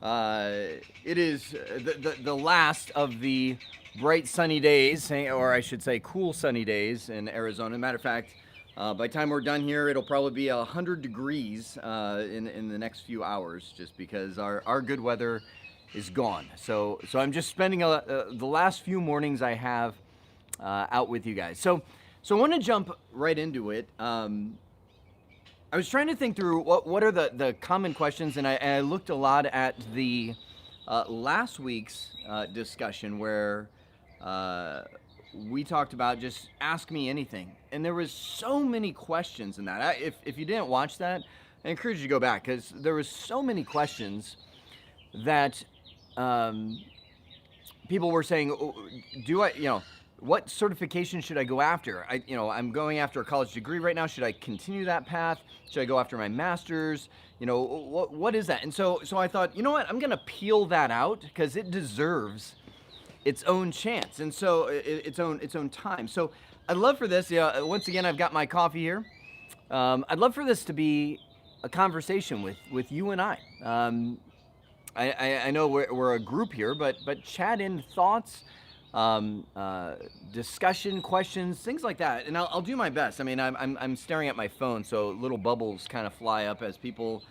Uh, it is the last of the bright sunny days, or I should say, cool sunny days in Arizona. Matter of fact, by the time we're done here, it'll probably be 100 degrees in the next few hours, just because our good weather is gone. So I'm just spending the last few mornings I have out with you guys. So I want to jump right into it. I was trying to think through what are the common questions, and I looked a lot at the last week's discussion where uh, we talked about just ask me anything, and there was so many questions in that. If you didn't watch that, I encourage you to go back because there was so many questions that um, people were saying, "Oh, do I, what certification should I go after? I'm going after a college degree right now. Should I continue that path? Should I go after my master's? What is that?" And so I thought, you know what? I'm going to peel that out because it deserves its own chance, and so its own time. So I'd love for this. Yeah, once again, I've got my coffee here. I'd love for this to be a conversation with you and I. I know we're a group here, but chat in thoughts, um, uh, discussion, questions, things like that, and I'll do my best. I mean, I'm staring at my phone, so little bubbles kind of fly up as people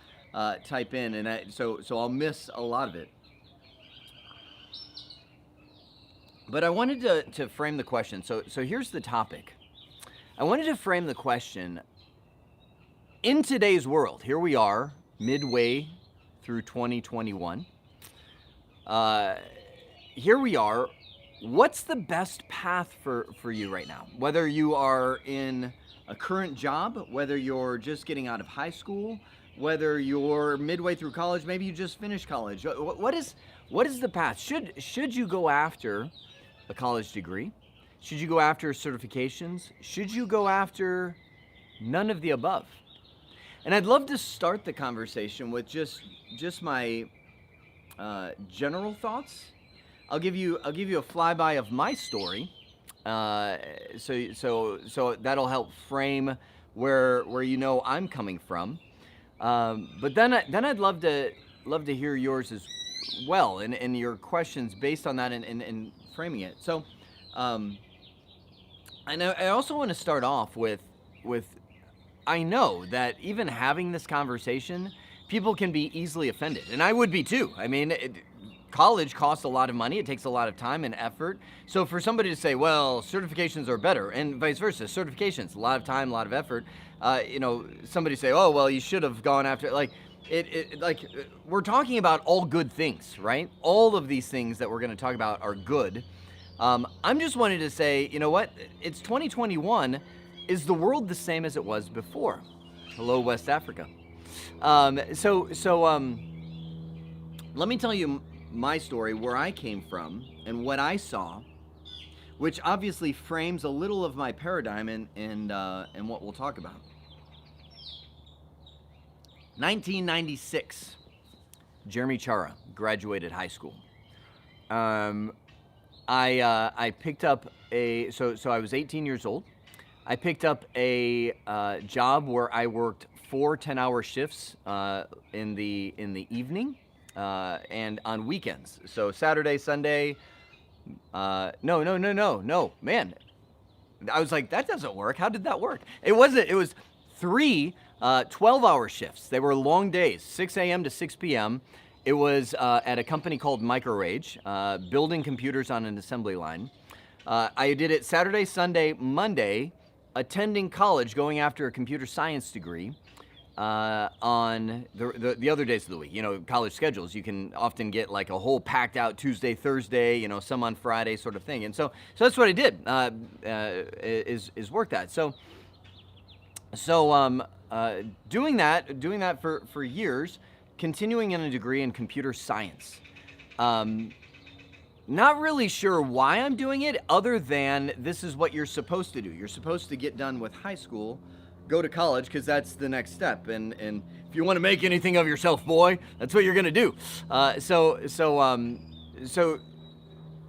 type in, and so I'll miss a lot of it. But I wanted to frame the question. So here's the topic. I wanted to frame the question in today's world. Here we are, midway through 2021. Uh, Here we are. What's the best path for you right now? Whether you are in a current job, whether you're just getting out of high school, whether you're midway through college, maybe you just finished college. What is the path? Should you go after a college degree? Should you go after certifications? Should you go after none of the above? And I'd love to start the conversation with just my general thoughts. I'll give you a flyby of my story, so that'll help frame where I'm coming from. But then I'd love to hear yours as well, and your questions based on that, and framing it. So, um, I also want to start off with I know that even having this conversation, people can be easily offended, and I would be too. I mean, college costs a lot of money. It takes a lot of time and effort. So for somebody to say, "Well, certifications are better," and vice versa, certifications, a lot of time, a lot of effort. Somebody say, "Oh, well, you should have gone after," we're talking about all good things, right? All of these things that we're going to talk about are good. I'm just wanting to say, you know what? It's 2021. Is the world the same as it was before? Hello, West Africa. Let me tell you my story, where I came from, and what I saw, which obviously frames a little of my paradigm and what we'll talk about. 1996, Jeremy Chara graduated high school. Um, I picked up so I was 18 years old. I picked up a job where I worked 4 10-hour shifts in the evening and on weekends. So Saturday, Sunday. No, no, no, no, no, man. I was like, that doesn't work. How did that work? It wasn't. It was three 12-hour shifts. They were long days, 6 a.m. to 6 p.m. It was at a company called MicroRage, building computers on an assembly line. I did it Saturday, Sunday, Monday, attending college, going after a computer science degree. On the other days of the week, college schedules, you can often get like a whole packed out Tuesday, Thursday, some on Friday, sort of thing. And so that's what I did. Is work that. So doing that for years, continuing in a degree in computer science. Not really sure why I'm doing it, other than this is what you're supposed to do. You're supposed to get done with high school, go to college, because that's the next step. And if you want to make anything of yourself, boy, that's what you're gonna do.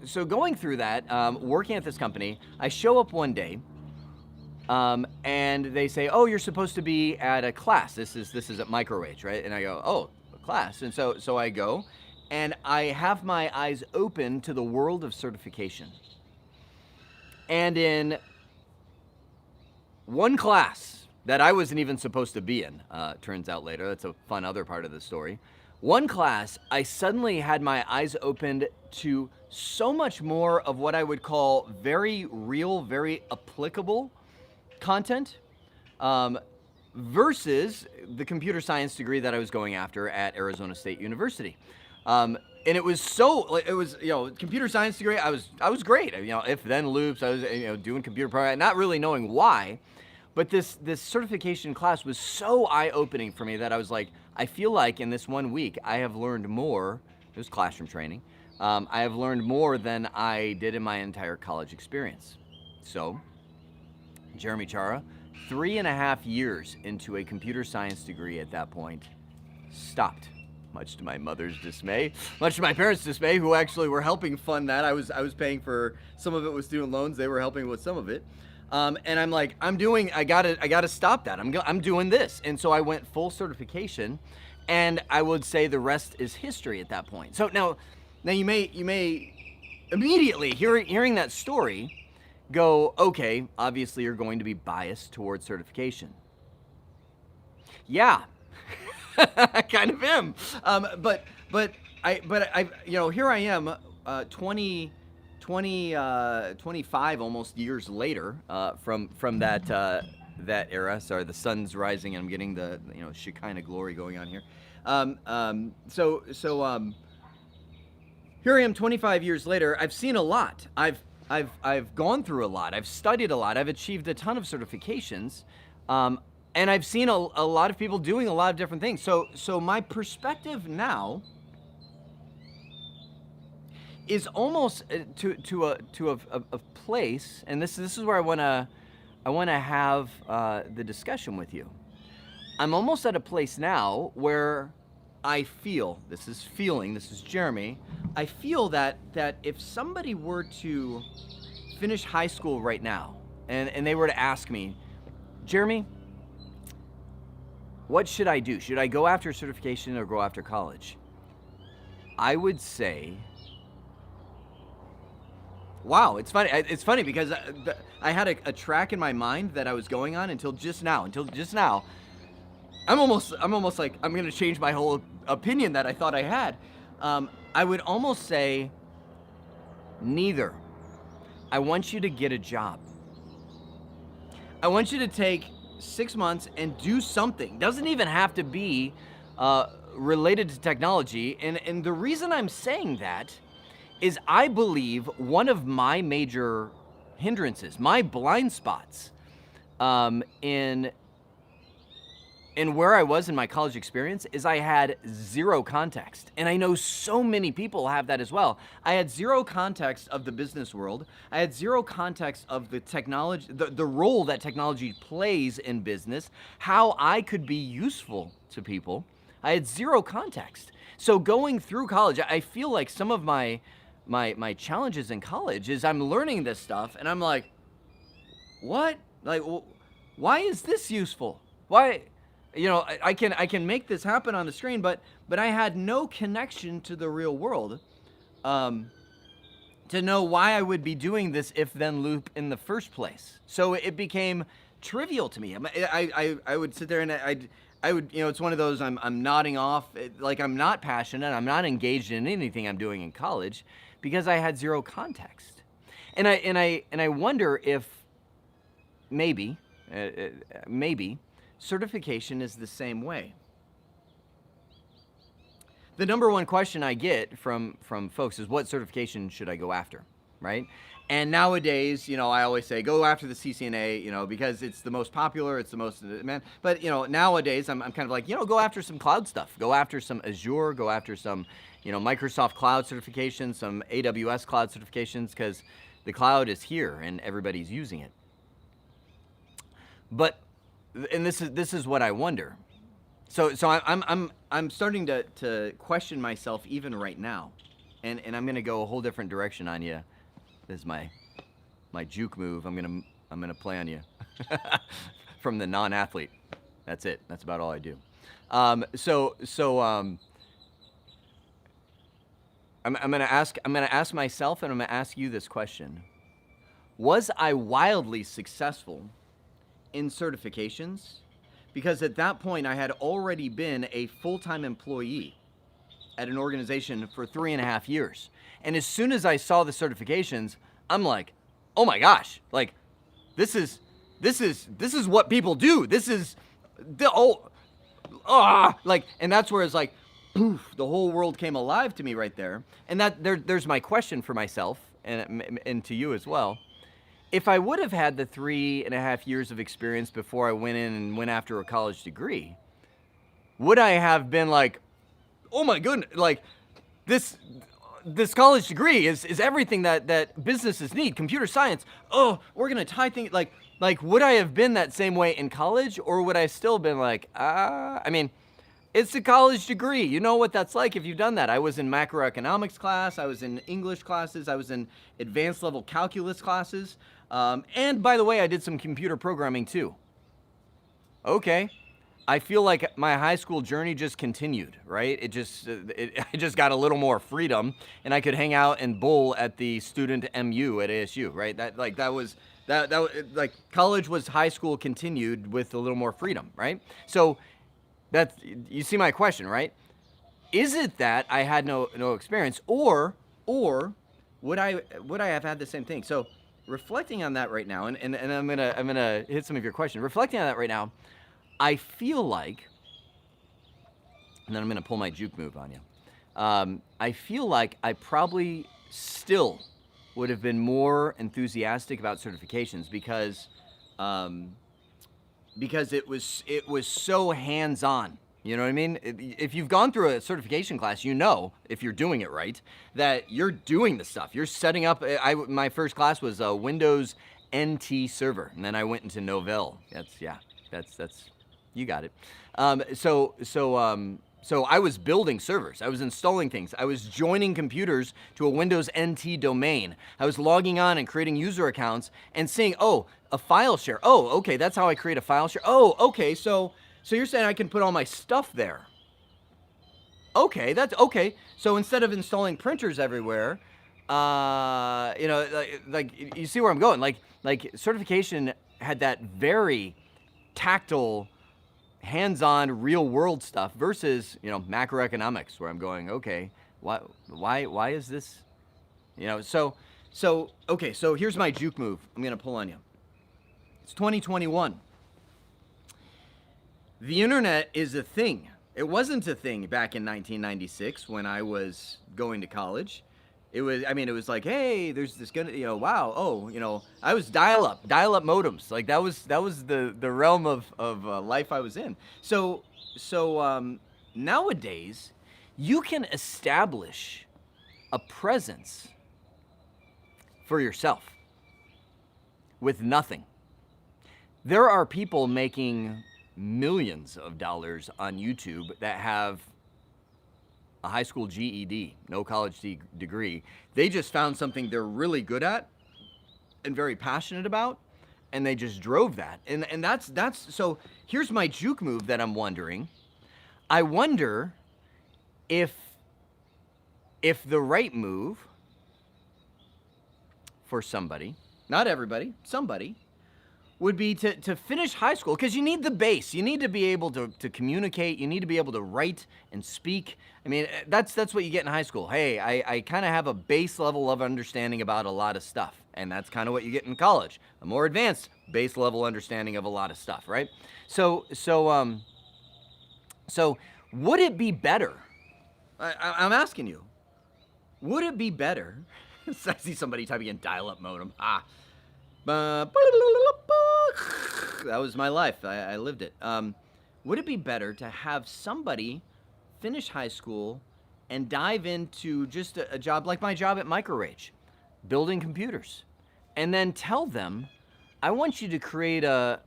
So going through that, working at this company, I show up one day, and they say, "Oh, you're supposed to be at a class. This is at MicroRage, right?" And I go, "Oh, a class." And so I go, and I have my eyes open to the world of certification. And in one class that I wasn't even supposed to be in, turns out later, that's a fun other part of the story. One class, I suddenly had my eyes opened to so much more of what I would call very real, very applicable content, versus the computer science degree that I was going after at Arizona State University. And it was computer science degree. I was great. If then loops. I was doing computer programming, not really knowing why. But this certification class was so eye-opening for me that I was like, I feel like in this 1 week I have learned more. It was classroom training. I have learned more than I did in my entire college experience. So, Jeremy Chara, 3.5 years into a computer science degree at that point, stopped. Much to my mother's dismay, much to my parents' dismay, who actually were helping fund that. I was paying for some of it with student loans. They were helping with some of it. And I'm like, I gotta stop that. I'm doing this. And so I went full certification, and I would say the rest is history at that point. So now you may immediately hearing that story go, okay, obviously you're going to be biased towards certification. Yeah, I kind of am. But I here I am, 25 almost years later, from that era. Sorry, the sun's rising and I'm getting the Shekinah glory going on here. Here I am 25 years later. I've seen a lot. I've gone through a lot. I've studied a lot. I've achieved a ton of certifications. And I've seen a lot of people doing a lot of different things. So my perspective now is almost to a place, and this is where I wanna have the discussion with you. I'm almost at a place now where I feel, this is Jeremy, I feel that if somebody were to finish high school right now, and they were to ask me, Jeremy, what should I do? Should I go after certification or go after college? I would say, wow, it's funny. It's funny because I had a track in my mind that I was going on until just now. I'm almost like I'm gonna change my whole opinion that I thought I had. I would almost say neither. I want you to get a job. I want you to take 6 months and do something. Doesn't even have to be related to technology. And the reason I'm saying that is I believe one of my major hindrances, my blind spots, in where I was in my college experience is I had zero context. And I know so many people have that as well. I had zero context of the business world. I had zero context of the technology, the role that technology plays in business, how I could be useful to people. I had zero context. So going through college, I feel like some of my challenges in college is I'm learning this stuff and I'm like, what? Like, why is this useful? Why? I can make this happen on the screen, but I had no connection to the real world, to know why I would be doing this if-then loop in the first place. So it became trivial to me. I would sit there and I would, it's one of those I'm nodding off, like I'm not passionate, I'm not engaged in anything I'm doing in college because I had zero context. And I wonder if maybe certification is the same way. The number one question I get from folks is, what certification should I go after, right? And nowadays, I always say go after the CCNA, because it's the most popular, it's the most, but nowadays I'm kind of like, go after some cloud stuff, go after some Azure, go after some, Microsoft cloud certifications, some AWS cloud certifications, because the cloud is here and everybody's using it. But, and this is what I wonder. So I'm starting to question myself even right now, and I'm gonna go a whole different direction on you. This is my juke move. I'm gonna play on you from the non-athlete. That's it. That's about all I do. I'm gonna ask myself, and I'm gonna ask you this question: was I wildly successful in certifications? Because at that point, I had already been a full-time employee at an organization for 3.5 years. And as soon as I saw the certifications, I'm like, oh my gosh, like this is what people do. This is the like, and that's where it's like, poof, the whole world came alive to me right there. And there's my question for myself and to you as well. If I would have had the 3.5 years of experience before I went in and went after a college degree, would I have been like, oh my goodness, like this college degree is everything that businesses need, computer science. Oh, we're gonna tie things like would I have been that same way in college, or would I still been like, I mean, it's a college degree. You know what that's like if you've done that. I was in macroeconomics class, I was in English classes, I was in advanced level calculus classes. And by the way, I did some computer programming too. Okay. I feel like my high school journey just continued, right? I just got a little more freedom, and I could hang out and bowl at the student MU at ASU, right? Like college was high school continued with a little more freedom, right? So you see my question, right? Is it that I had no experience, or would I have had the same thing? So reflecting on that right now, and I'm gonna hit some of your questions. Reflecting on that right now, I feel like, and then I'm gonna pull my juke move on you. I feel like I probably still would have been more enthusiastic about certifications because it was so hands-on. You know what I mean? If you've gone through a certification class, you know, if you're doing it right, that you're doing the stuff. You're setting up. My first class was a Windows NT server, and then I went into Novell. That's you got it. So I was building servers. I was installing things. I was joining computers to a Windows NT domain. I was logging on and creating user accounts and seeing, oh, a file share. Oh, okay, that's how I create a file share. Oh, okay, so you're saying I can put all my stuff there. Okay, that's okay. So instead of installing printers everywhere, like you see where I'm going. Like certification had that very tactile, hands-on, real-world stuff versus macroeconomics, where I'm going, okay, why is this? So okay. So here's my juke move. I'm gonna pull on you. It's 2021. The internet is a thing. It wasn't a thing back in 1996 when I was going to college. It was like, hey, there's this wow, I was dial-up modems. Like that was the realm of life I was in. So nowadays, you can establish a presence for yourself with nothing. There are people making millions of dollars on YouTube that have a high school GED, no college degree. They just found something they're really good at and very passionate about, and they just drove that. And that's so here's my juke move that I'm wondering. I wonder if the right move for somebody, not everybody, somebody, would be to finish high school, because you need the base. You need to be able to communicate. You need to be able to write and speak. I mean, that's what you get in high school. Hey, I kind of have a base level of understanding about a lot of stuff, and that's kind of what you get in college. A more advanced base level understanding of a lot of stuff, right? So would it be better? I'm asking you, would it be better? I see somebody typing in dial-up modem. That was my life. I lived it. Would it be better to have somebody finish high school and dive into just a job like my job at MicroRage, building computers, and then tell them, I want you to create a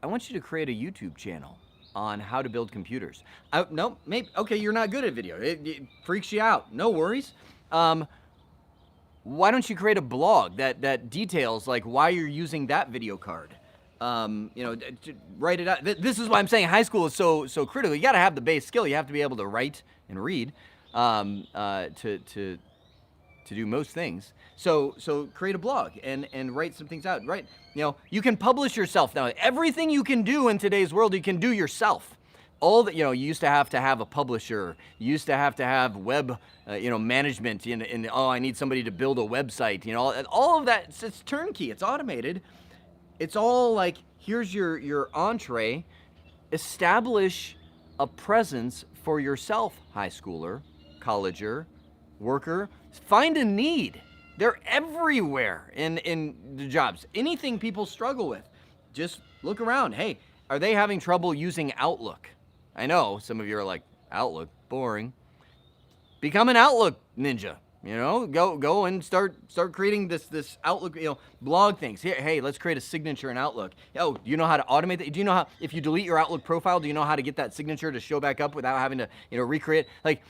YouTube channel on how to build computers. No, maybe okay, you're not good at video. It freaks you out. No worries. Why don't you create a blog that details like why you're using that video card? Write it out. This is why I'm saying high school is so critical. You got to have the base skill. You have to be able to write and read to to do most things. So create a blog and write some things out. Right? You can publish yourself now. Everything you can do in today's world, you can do yourself. All that, you used to have a publisher. You used to have web, management. I need somebody to build a website. All of that. It's turnkey. It's automated. It's all like, here's your entree. Establish a presence for yourself, high schooler, colleger, worker. Find a need. They're everywhere in the jobs. Anything people struggle with, just look around. Hey, are they having trouble using Outlook? I know some of you are like, Outlook, boring. Become an Outlook ninja. Go and start creating this Outlook, blog things. Hey, let's create a signature in Outlook. Oh, do you know how to automate that? Do you know how, if you delete your Outlook profile, do you know how to get that signature to show back up without having to, recreate? Like,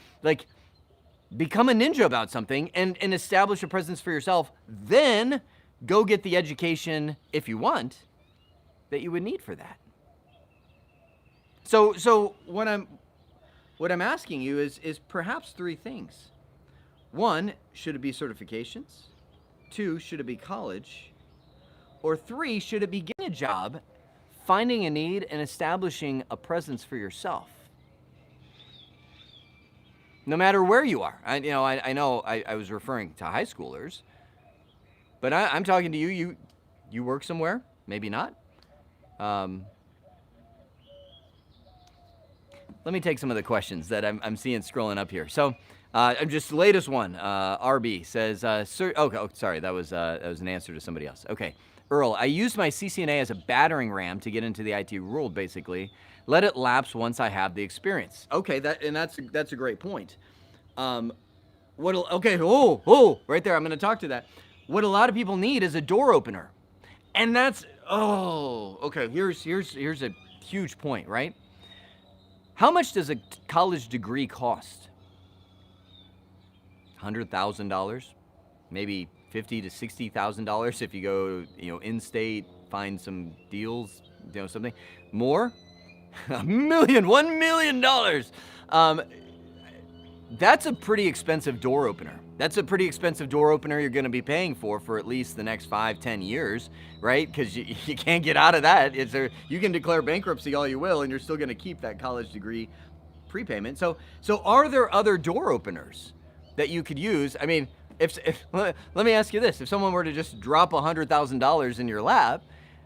become a ninja about something and establish a presence for yourself. Then go get the education, if you want, that you would need for that. So what I'm asking you is perhaps three things. One, should it be certifications? Two, should it be college? Or three, should it be getting a job, finding a need, and establishing a presence for yourself? No matter where you are. I know I was referring to high schoolers, but I'm talking to you. You work somewhere, maybe not. Let me take some of the questions that I'm seeing scrolling up here. So, just the latest one. RB says, sorry, that was an answer to somebody else. Okay, Earl, I used my CCNA as a battering ram to get into the IT world, basically. Let it lapse once I have the experience. Okay, that's a great point. Right there, I'm going to talk to that. What a lot of people need is a door opener, and that's here's a huge point, right? How much does a college degree cost? $100,000, maybe $50,000 to $60,000 if you go, in-state, find some deals, something more. $1 million. That's a pretty expensive door opener. That's a pretty expensive door opener you're going to be paying for at least the next 5-10 years, right? Because you can't get out of that. You can declare bankruptcy all you will, and you're still going to keep that college degree prepayment. So are there other door openers that you could use? I mean, if let me ask you this: if someone were to just drop $100,000 in your lap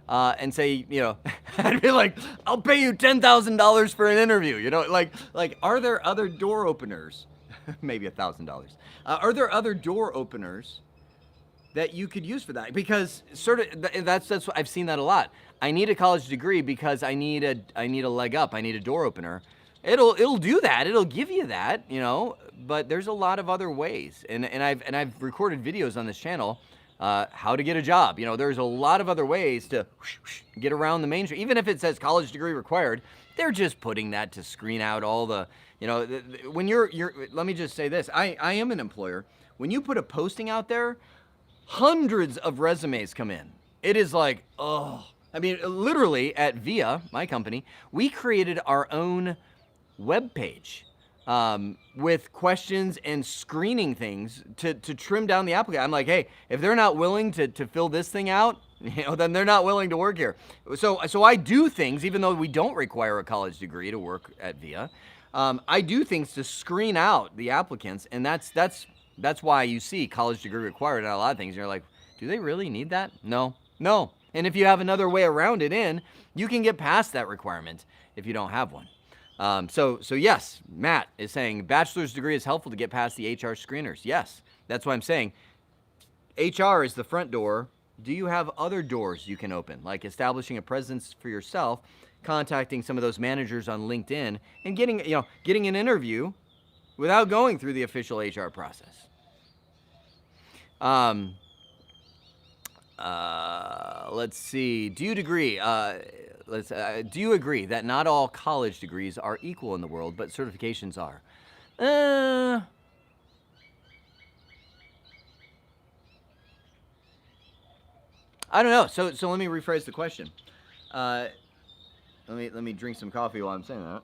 and say, I'd be like, I'll pay you $10,000 for an interview. Like, are there other door openers? Maybe $1,000. Are there other door openers that you could use for that? Because that's what I've seen that a lot. I need a college degree because I need a leg up. I need a door opener. It'll do that. It'll give you that, But there's a lot of other ways, and I've recorded videos on this channel. How to get a job. There's a lot of other ways to get around the mainstream. Even if it says college degree required, they're just putting that to screen out all the, when you're, let me just say this. I am an employer. When you put a posting out there, hundreds of resumes come in. It is like, literally at VIA, my company, we created our own web page. With questions and screening things to trim down the applicant. I'm like, hey, if they're not willing to fill this thing out, then they're not willing to work here. So I do things, even though we don't require a college degree to work at VIA. I do things to screen out the applicants, and that's why you see college degree required on a lot of things. And you're like, do they really need that? No. And if you have another way around it you can get past that requirement if you don't have one. So yes, Matt is saying bachelor's degree is helpful to get past the HR screeners. Yes, that's what I'm saying. HR is the front door. Do you have other doors you can open, like establishing a presence for yourself, contacting some of those managers on LinkedIn, and getting an interview without going through the official HR process? Let's see. Do you agree? Do you agree that not all college degrees are equal in the world, but certifications are? I don't know. So let me rephrase the question. Let me drink some coffee while I'm saying that.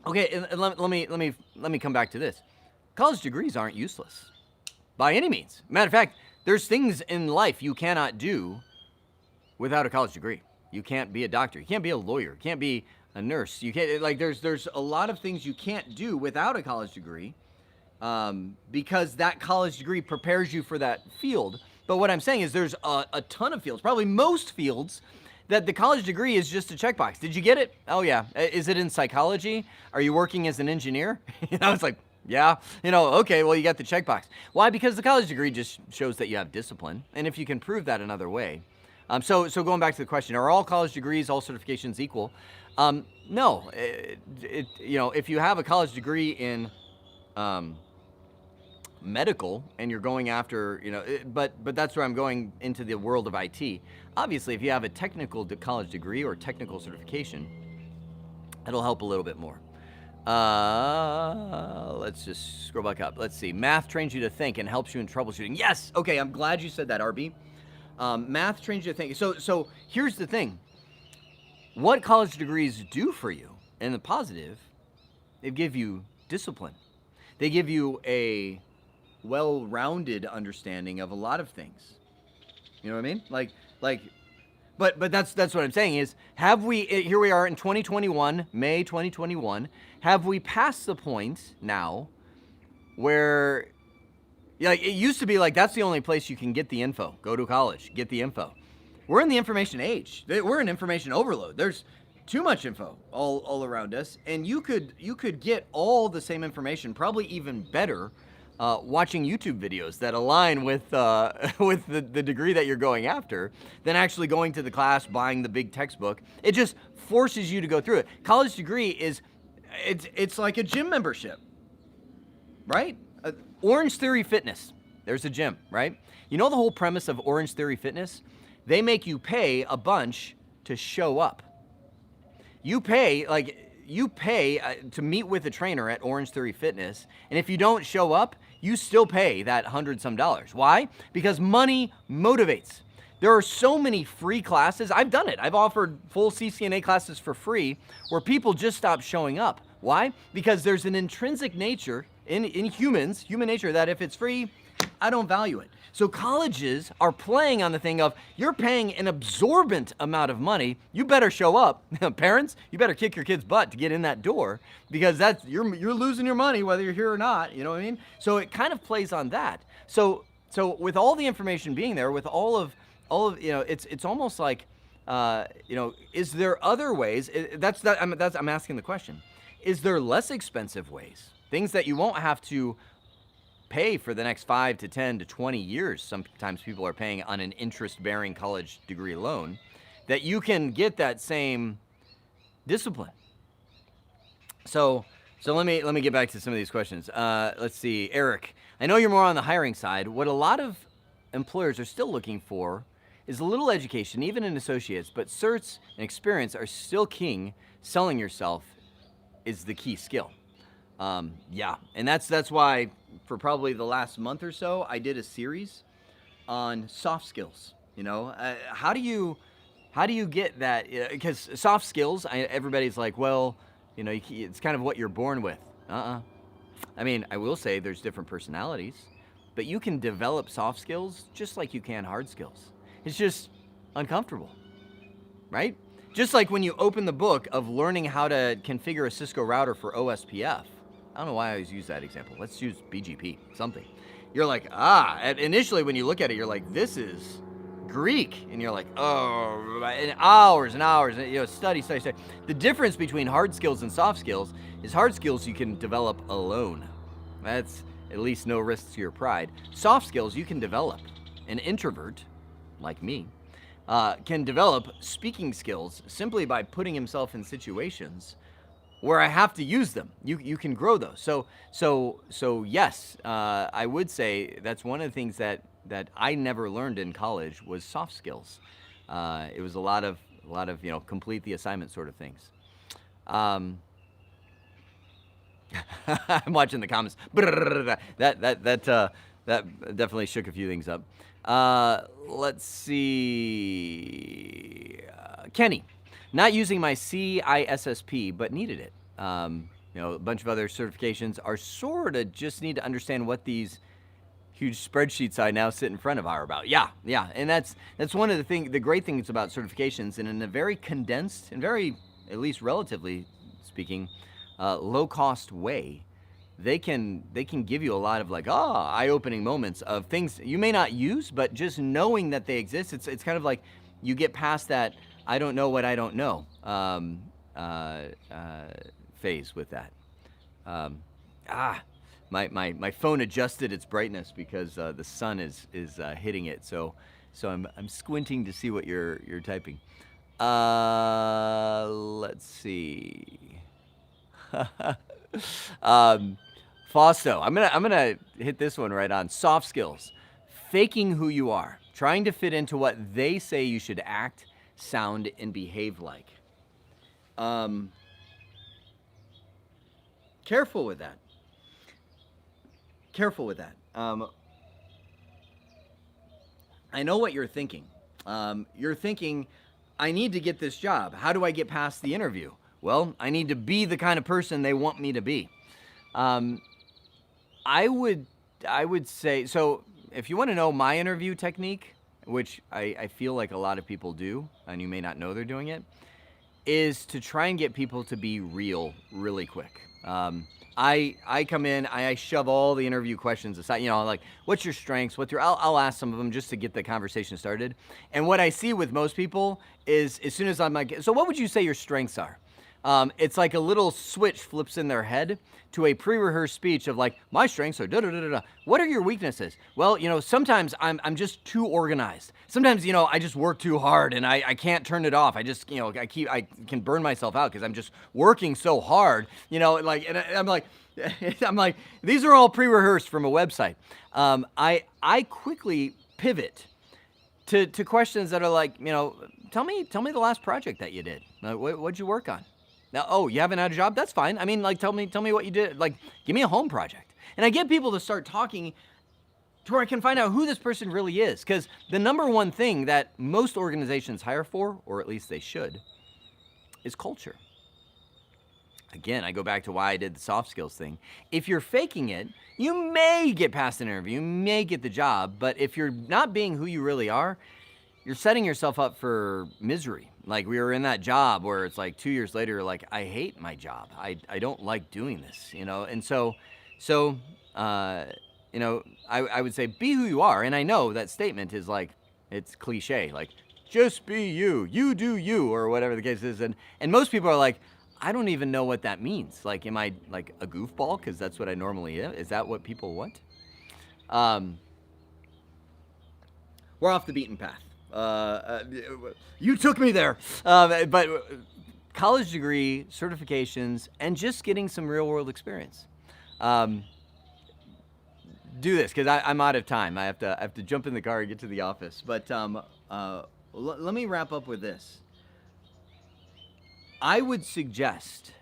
Okay, and let me come back to this. college degrees aren't useless by any means. Matter of fact, there's things in life you cannot do without a college degree. You can't be a doctor. You can't be a lawyer. You can't be a nurse. You can't, like, there's a lot of things you can't do without a college degree, because that college degree prepares you for that field. But what I'm saying is there's a ton of fields, probably most fields, that the college degree is just a checkbox. Did you get it? Oh yeah. Is it in psychology? Are you working as an engineer? It's like, yeah. Okay, well, you got the checkbox. Why? Because the college degree just shows that you have discipline. And if you can prove that another way. So going back to the question, are all college degrees, all certifications equal? No. If you have a college degree in medical and you're going after, but that's where I'm going into the world of IT. Obviously, if you have a technical college degree or technical certification, it'll help a little bit more. Let's just scroll back up. Let's see. Math trains you to think and helps you in troubleshooting. Yes. Okay. I'm glad you said that, RB. Math trains you to think. So here's the thing. What college degrees do for you in the positive, they give you discipline. They give you a well-rounded understanding of a lot of things. You know what I mean? But that's what I'm saying is, here we are in 2021, May 2021, have we passed the point now where, it used to be like, that's the only place you can get the info. Go to college, get the info. We're in the information age. We're in information overload. There's too much info all around us, and you could get all the same information, probably even better, watching YouTube videos that align with the degree that you're going after, than actually going to the class, buying the big textbook. It just forces you to go through it. College degree it's like a gym membership, right? Orange Theory Fitness. There's a gym, right? You know the whole premise of Orange Theory Fitness? They make you pay a bunch to show up. You pay to meet with a trainer at Orange Theory Fitness, and if you don't show up, you still pay that $100-some. Why? Because money motivates. There are so many free classes. I've done it. I've offered full CCNA classes for free where people just stop showing up. Why? Because there's an intrinsic nature in human nature, that if it's free, I don't value it. So colleges are playing on the thing of, you're paying an absorbent amount of money, you better show up. Parents, you better kick your kid's butt to get in that door, because you're losing your money whether you're here or not, you know what I mean? So it kind of plays on that. So with all the information being there, with all of it's almost like, is there other ways? I'm asking the question. Is there less expensive ways? Things that you won't have to pay for the next 5 to 10 to 20 years. Sometimes people are paying on an interest-bearing college degree loan, that you can get that same discipline. So let me get back to some of these questions. Let's see, Eric. I know you're more on the hiring side. What a lot of employers are still looking for is a little education, even in associates, but certs and experience are still king. Selling yourself is the key skill. Yeah, and that's why for probably the last month or so, I did a series on soft skills. How do you get that? Because soft skills, everybody's like, well, it's kind of what you're born with. I mean, I will say there's different personalities, but you can develop soft skills just like you can hard skills. It's just uncomfortable, right? Just like when you open the book of learning how to configure a Cisco router for OSPF. I don't know why I always use that example. Let's use BGP, something. You're like, and initially when you look at it, you're like, this is Greek. And you're like, oh, and hours and hours, study. The difference between hard skills and soft skills is hard skills you can develop alone. That's at least no risk to your pride. Soft skills you can develop. An introvert, like me, can develop speaking skills simply by putting himself in situations where I have to use them. You can grow those. So yes, I would say that's one of the things that I never learned in college was soft skills. It was a lot of complete the assignment sort of things. I'm watching the comments. That definitely shook a few things up. Let's see. Kenny, not using my CISSP, but needed it. a bunch of other certifications are sort of just need to understand what these huge spreadsheets I now sit in front of are about. Yeah, and that's one of the great things about certifications, and in a very condensed and very, at least relatively speaking, low cost way, they can give you a lot of like eye-opening moments of things you may not use, but just knowing that they exist. It's kind of like you get past that I don't know what I don't know phase with that. My phone adjusted its brightness because the sun is hitting it, so I'm squinting to see what you're typing. Let's see. Fausto, I'm gonna hit this one right on. Soft skills, faking who you are, trying to fit into what they say you should act, sound, and behave like. Careful with that. Careful with that. I know what you're thinking. You're thinking, I need to get this job. How do I get past the interview? Well, I need to be the kind of person they want me to be. I would say, so if you want to know my interview technique, which I feel like a lot of people do, and you may not know they're doing it, is to try and get people to be real really quick. I come in, I shove all the interview questions aside, like, what's your strengths? I'll ask some of them just to get the conversation started. And what I see with most people is, as soon as I'm like, so what would you say your strengths are? It's like a little switch flips in their head to a pre-rehearsed speech of like, my strengths are da-da-da-da-da. What are your weaknesses? Well, sometimes I'm just too organized. Sometimes, I just work too hard and I can't turn it off. I just, I can burn myself out because I'm just working so hard, and I'm like, these are all pre-rehearsed from a website. I quickly pivot to questions that are like, tell me the last project that you did. What'd you work on? Now, you haven't had a job? That's fine. I mean, like, tell me what you did. Like, give me a home project. And I get people to start talking to where I can find out who this person really is. Because the number one thing that most organizations hire for, or at least they should, is culture. Again, I go back to why I did the soft skills thing. If you're faking it, you may get past an interview, you may get the job, but if you're not being who you really are, you're setting yourself up for misery. Like, we were in that job where it's like 2 years later, like, I hate my job. I don't like doing this, And so I would say be who you are. And I know that statement is like, it's cliche, like, just be you, you do you, or whatever the case is. And most people are like, I don't even know what that means. Like, am I like a goofball? Because that's what I normally am. Is that what people want? We're off the beaten path. You took me there. But college degree, certifications, and just getting some real world experience. Do this because I'm out of time. I have to jump in the car and get to the office. But let me wrap up with this. I would suggest,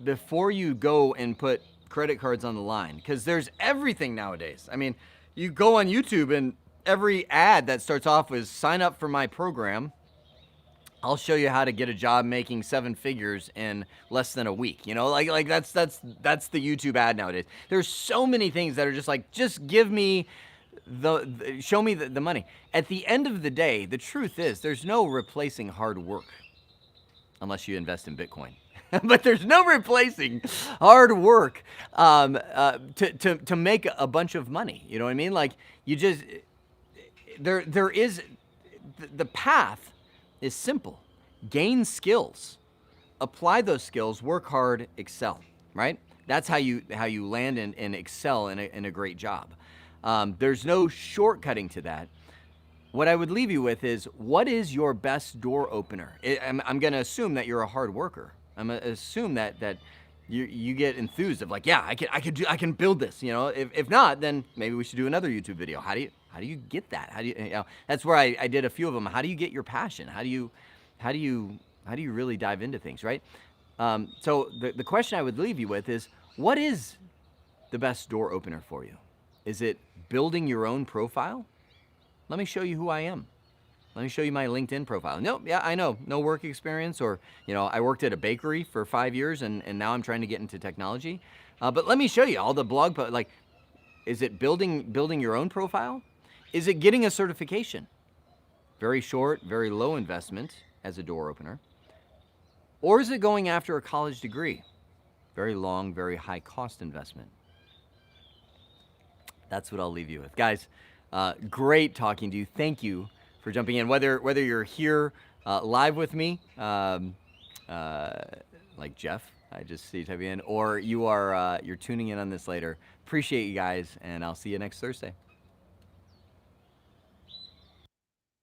before you go and put credit cards on the line, because there's everything nowadays. I mean, you go on YouTube and every ad that starts off with sign up for my program. I'll show you how to get a job making 7 figures in less than a week. Like that's the YouTube ad nowadays. There's so many things that are just like, just give me show me the money. At the end of the day, the truth is there's no replacing hard work unless you invest in Bitcoin. But there's no replacing hard work to make a bunch of money. You know what I mean? Like, you just there is the path is simple. Gain skills, apply those skills, work hard, excel. Right? That's how you land and excel in a great job. There's no shortcutting to that. What I would leave you with is, what is your best door opener? I'm going to assume that you're a hard worker. I'm going to assume that you get enthused of like, yeah, I can build this. If not, then maybe we should do another YouTube video. How do you get that? How do you that's where I did a few of them. How do you get your passion? How do you really dive into things, right? So the question I would leave you with is, what is the best door opener for you? Is it building your own profile? Let me show you who I am. Let me show you my LinkedIn profile. Nope, yeah, I know, no work experience, or I worked at a bakery for 5 years, and now I'm trying to get into technology. But let me show you all the blog posts. Like, is it building your own profile? Is it getting a certification? Very short, very low investment as a door opener. Or is it going after a college degree? Very long, very high cost investment. That's what I'll leave you with. Guys, great talking to you. Thank you for jumping in. Whether you're here live with me, like Jeff, I just see you typing in, or you're tuning in on this later. Appreciate you guys, and I'll see you next Thursday.